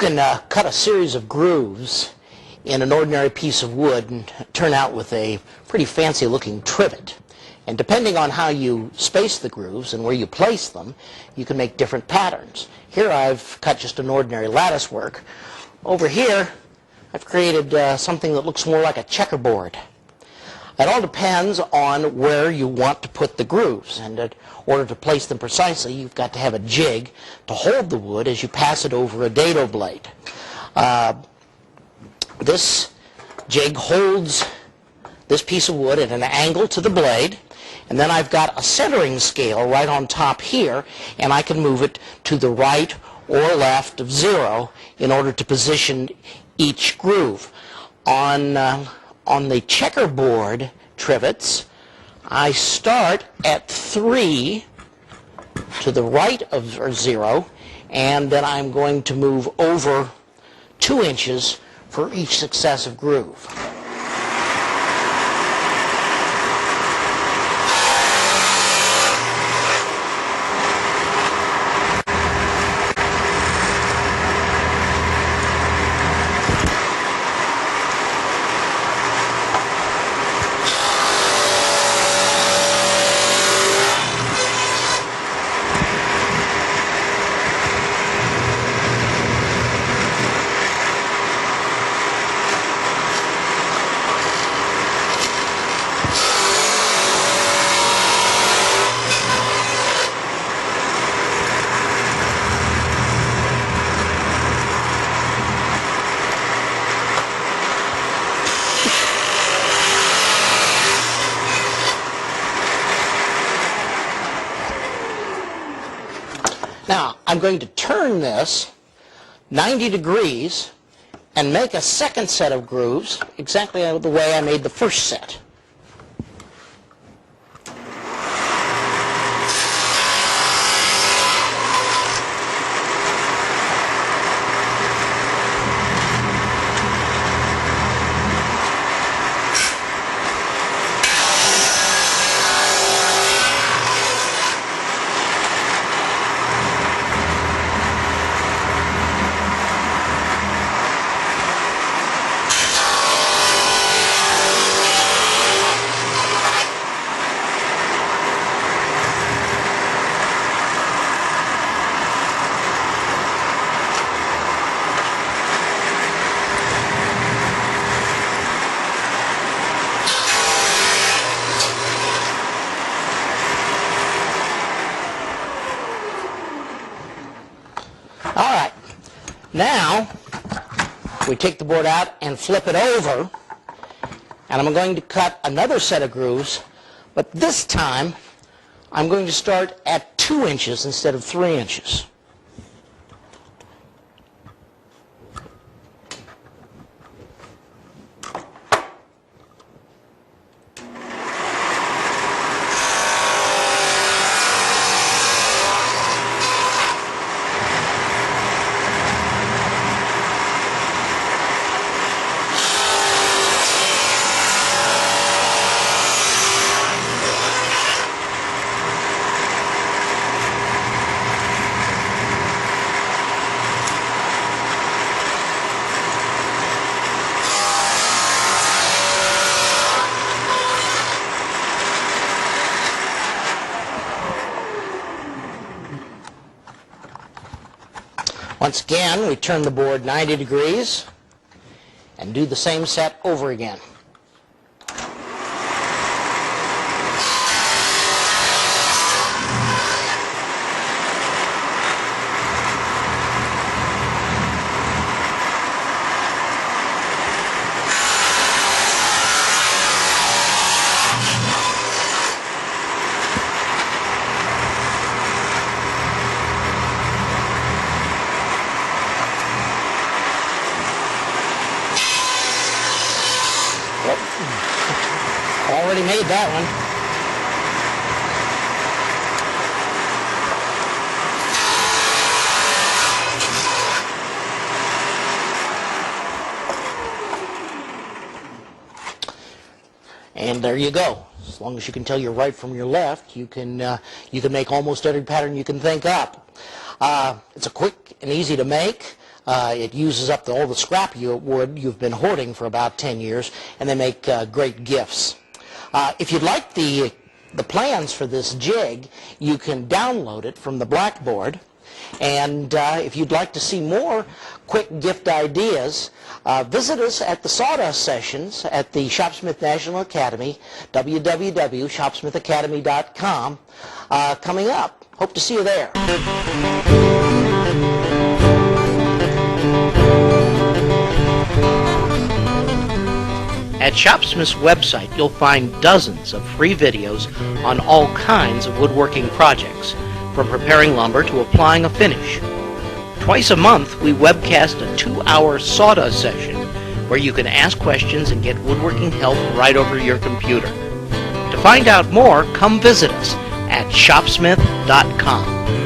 can cut a series of grooves in an ordinary piece of wood and turn out with a pretty fancy looking trivet. And depending on how you space the grooves and where you place them, you can make different patterns. Here I've cut just an ordinary lattice work. Over here I've created something that looks more like a checkerboard. It all depends on where you want to put the grooves, and in order to place them precisely, you've got to have a jig to hold the wood as you pass it over a dado blade. This jig holds this piece of wood at an angle to the blade, and then I've got a centering scale right on top here, and I can move it to the right or left of 0 in order to position each groove. On the checkerboard trivets, I start at 3 to the right of 0, and then I'm going to move over 2 inches for each successive groove. Now, I'm going to turn this 90 degrees and make a second set of grooves exactly the way I made the first set. Now, we take the board out and flip it over, and I'm going to cut another set of grooves, but this time I'm going to start at 2 inches instead of 3 inches. Once again, we turn the board 90 degrees and do the same set over again. Already made that one. And there you go. As long as you can tell your right from your left, you can make almost every pattern you can think up. It's a quick and easy to make. It uses up all the scrap wood you've been hoarding for about 10 years, and they make great gifts. If you'd like the plans for this jig, you can download it from the Blackboard. And if you'd like to see more quick gift ideas, visit us at the Sawdust Sessions at the Shopsmith National Academy, www.shopsmithacademy.com, coming up. Hope to see you there. At Shopsmith's website, you'll find dozens of free videos on all kinds of woodworking projects, from preparing lumber to applying a finish. Twice a month, we webcast a 2-hour sawdust session where you can ask questions and get woodworking help right over your computer. To find out more, come visit us at shopsmith.com.